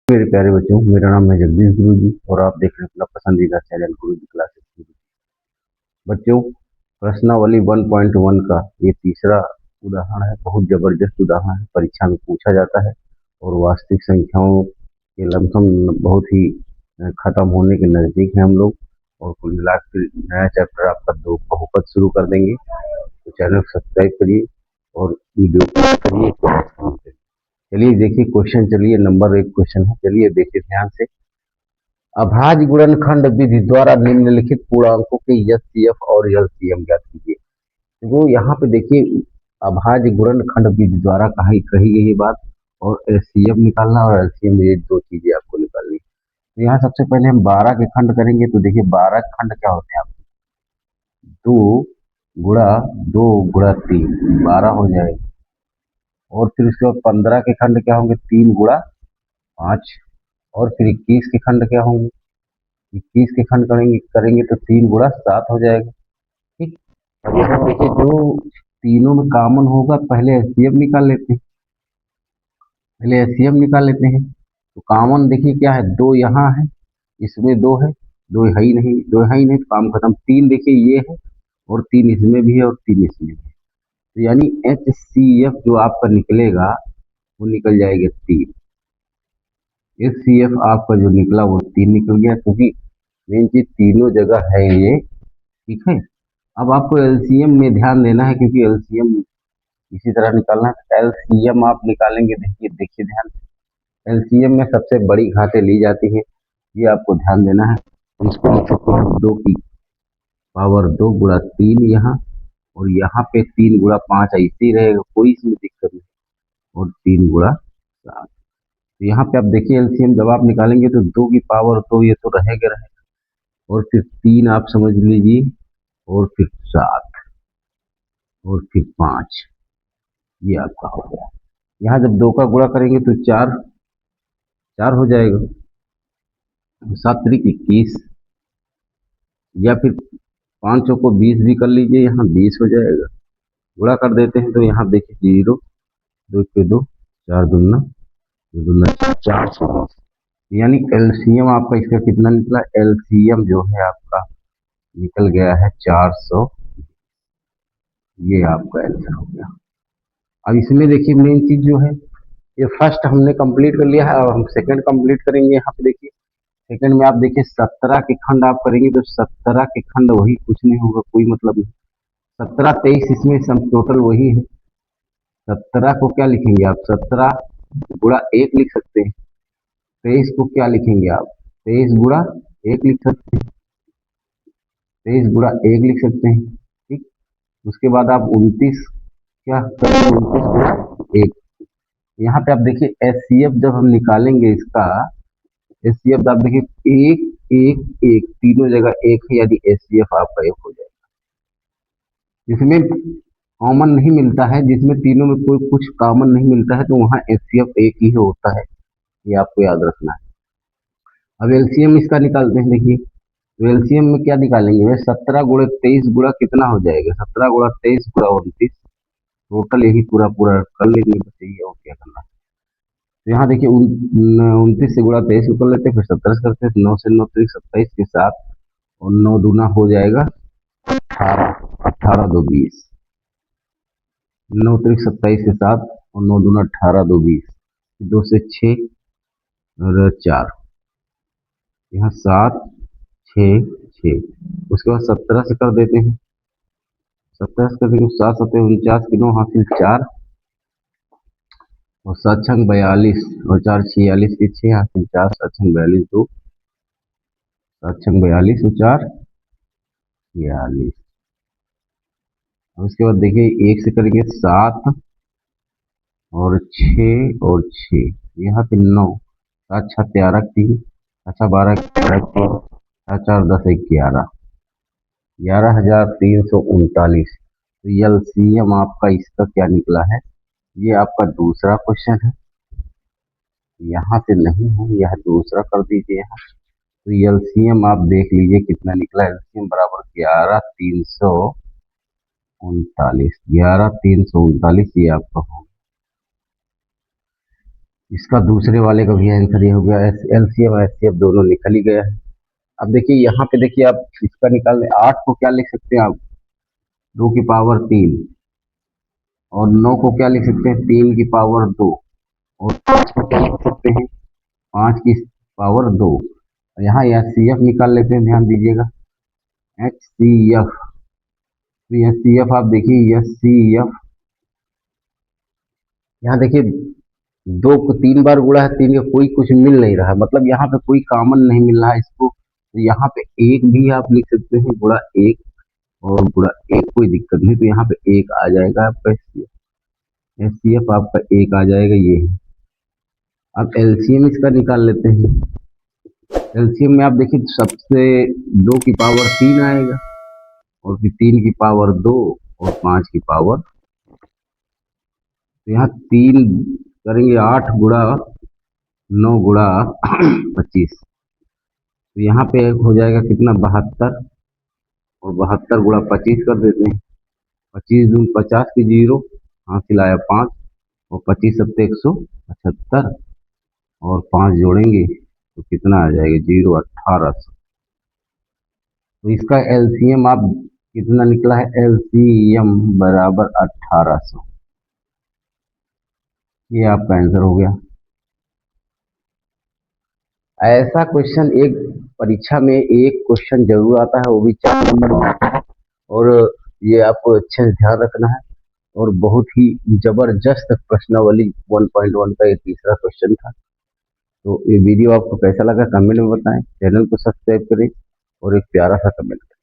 मेरे प्यारे बच्चों, मेरा नाम है जगदीश गुरुजी और आप देख रहे हैं अपना पसंदीदा चैनल गुरुजी क्लासेस। बच्चों, प्रश्नावली 1.1 का ये तीसरा उदाहरण है। बहुत जबरदस्त उदाहरण है, परीक्षा में पूछा जाता है और वास्तविक संख्याओं के लमसम बहुत ही खत्म होने के नजदीक है हम लोग। और कुल मिला के नया चैप्टर आपका दो बहुपद शुरू कर देंगे। तो चैनल सब्सक्राइब करिए और वीडियो को करिए। चलिए देखिए क्वेश्चन, चलिए नंबर 1 क्वेश्चन है, चलिए देखिए ध्यान से। अभाज्य गुणनखंड विधि द्वारा निम्नलिखित पूर्णांकों के एचसीएफ और एलसीएम ज्ञात कीजिए। तो यहाँ पे देखिए अभाज्य गुणनखंड विधि द्वारा कही गई ये बात, और एचसीएफ निकालना और एलसीएम, ये दो चीजें आपको निकालनी। तो यहाँ सबसे पहले हम 12 के खंड करेंगे। तो देखिए 12 खंड क्या होते हैं आपके, 2 गुणा 2 गुणा 3, 12 हो जाएगा। और फिर उसके बाद 15 के खंड क्या होंगे, 3 गुणा 5। और फिर 21 के खंड क्या होंगे, 21 के खंड करेंगे तो 3 गुणा 7 हो जाएगा। ठीक। अब यहाँ देखिए जो तीनों में कॉमन होगा, पहले एचसीएफ निकाल लेते हैं। तो कॉमन देखिए क्या है, 2 यहाँ है, इसमें 2 है, 2 है ही नहीं, 2 है ही नहीं, तो काम खत्म। 3 देखिए ये है, और 3 इसमें भी है, और 3 इसमें भी है। तो यानी एचसीएफ जो आपका निकलेगा वो निकल जाएगा 3। एचसीएफ आपका जो निकला वो 3 निकल गया, क्योंकि मेन चीज तीनों जगह है ये। ठीक है। अब आपको एलसीएम में ध्यान देना है, क्योंकि एलसीएम इसी तरह निकालना है। एलसीएम आप निकालेंगे, देखिए देखिए ध्यान से। एलसीएम में सबसे बड़ी घातें ली जाती हैं, ये आपको ध्यान देना है। इसको लिख सकते हैं 2 की पावर 2 गुणा 3 यहाँ, और यहाँ पे 3 गुणा 5 ऐसे ही रहेगा, कोई इसमें दिक्कत नहीं। और 3 गुणा 7। तो यहाँ पे आप देखिए एलसीएम जब आप निकालेंगे तो 2 की पावर 2 ये तो रहेगा, और फिर 3 आप समझ लीजिए, और फिर 7, और फिर 5, ये आपका हो गया। यहाँ जब 2 का गुणा करेंगे तो 4 4 हो जाएगा, 7 त्रिक 21, या फिर 5 को 20 भी कर लीजिए, यहाँ 20 हो जाएगा। गुणा कर देते हैं तो यहाँ देखिए 0, 2 के 2, 4 दूना, 2 दूना 4, यानी एलसीएम आपका इसका कितना निकला, एलसीएम जो है आपका निकल गया है 400। ये आपका आंसर हो गया। अब इसमें देखिए मेन चीज जो है, ये फर्स्ट हमने कंप्लीट कर लिया है, अब हम सेकंड कंप्लीट करेंगे। यहाँ पे देखिए सेकंड में आप देखिए 17 के खंड आप करेंगे, तो 17 के खंड वही, कुछ नहीं होगा, कोई मतलब नहीं। 17 23 इसमें सब टोटल वही है। 17 को क्या लिखेंगे आप, 17 गुणा 1 लिख सकते हैं। 23 को क्या लिखेंगे आप, 23 गुणा 1 लिख सकते हैं। 23 गुणा 1 लिख सकते हैं। ठीक। उसके बाद आप 29 क्या करेंगे, 29 गुणा 1। यहाँ पे आप देखिए एचसीएफ जब हम निकालेंगे इसका, एचसीएफ आप देखिए 1 1 1, तीनों जगह 1 है, यानी एचसीएफ आपका 1 हो जाएगा। इसमें कॉमन नहीं मिलता है, जिसमें तीनों में कोई कुछ कॉमन नहीं मिलता है, तो वहाँ एचसीएफ 1 ही होता है, ये आपको याद रखना है। अब एलसीएम इसका निकालते हैं, देखिए तो एलसीएम में क्या निकालेंगे भाई, 17 गुणा 23 गुणा कितना हो जाएगा, 17 गुणा 23 गुणा 29, टोटल यही पूरा पूरा कर लेंगे, बस यही और क्या करना है। तो यहाँ देखिए 29 से गुणा 23 को कर लेते हैं, फिर 17 से करते हैं, 9 से 9 त्रिक 27 के साथ, और 9 दूना हो जाएगा 18, 18 2 20, 9 त्रिक 27 के साथ, और 9 दूना 18 2 20, 2 से 6 और 4, यहाँ 7 6 6। उसके बाद 17 से कर देते हैं, 17 से कर देंगे 7 7 49 की 9 हासिल 4, और 7 छंग 42, और 4 46 की 6 हासिल 4, 7 छंग 42 2, 7 छंग 42 और 4 46। उसके बाद देखिए 1 से करेंगे 7 और 6 और 6, यहाँ पे 9, 7 6 13 3, अच्छा 12 11 3, 7 4 10 11, 11,339। तो एलसीएम आपका इसका क्या निकला है, ये आपका दूसरा क्वेश्चन है, यहाँ से नहीं है, यह दूसरा कर दीजिए यहाँ। तो एलसीएम आप देख लीजिए कितना निकला, एलसीएम बराबर 11,339, 11,339 ये आपका होगा। इसका दूसरे वाले का भी आंसर ये हो गया। एलसीएम और एचसीएफ दोनों निकल ही गया है। अब देखिए यहाँ पे, देखिए आप इसका निकालने 8 को क्या लिख सकते हैं आप, 2 की पावर 3, और 9 को क्या लिख सकते हैं, 3 की पावर 2, और 5 को क्या लिख सकते हैं, 5 की पावर 2। यहाँ एच सी एफ निकाल लेते हैं, ध्यान दीजिएगा, एच सी एफ। तो एच सी एफ आप देखिए, एच सी एफ यहाँ देखिए, 2 को 3 बार गुणा है, 3 का कोई कुछ मिल नहीं रहा है, मतलब यहाँ पे कोई कॉमन नहीं मिल रहा है इसको। तो यहाँ पे एक भी आप लिख सकते हैं, गुणा 1 और गुणा 1, कोई दिक्कत नहीं। तो यहाँ पे 1 आ जाएगा आपका, एच सी एफ आपका 1 आ जाएगा, ये है। अब एलसीएम इसका निकाल लेते हैं। एलसीएम में आप देखिए, सबसे 2 की पावर 3 आएगा, और फिर 3 की पावर 2, और 5 की पावर। तो यहाँ 3 करेंगे, 8 गुणा 9 गुणा 25। तो यहाँ पे हो जाएगा कितना, 72, और 72 गुणा 25 कर देते हैं। 25 दूनी 50 की 0, हाथ खिलाया 5, और 25 सत्ते 175, और 5 जोड़ेंगे तो कितना आ जाएगा, 0, 1800। तो इसका एलसीएम आप कितना निकला है, एलसीएम बराबर 1800। ये आपका आंसर हो गया। ऐसा क्वेश्चन एक परीक्षा में एक क्वेश्चन जरूर आता है, वो भी 4 नंबर में आता है, और ये आपको अच्छे से ध्यान रखना है। और बहुत ही जबरदस्त प्रश्नावली 1.1 का ये तीसरा क्वेश्चन था। तो ये वीडियो आपको कैसा लगा कमेंट में बताएं, चैनल को सब्सक्राइब करें और एक प्यारा सा कमेंट करें।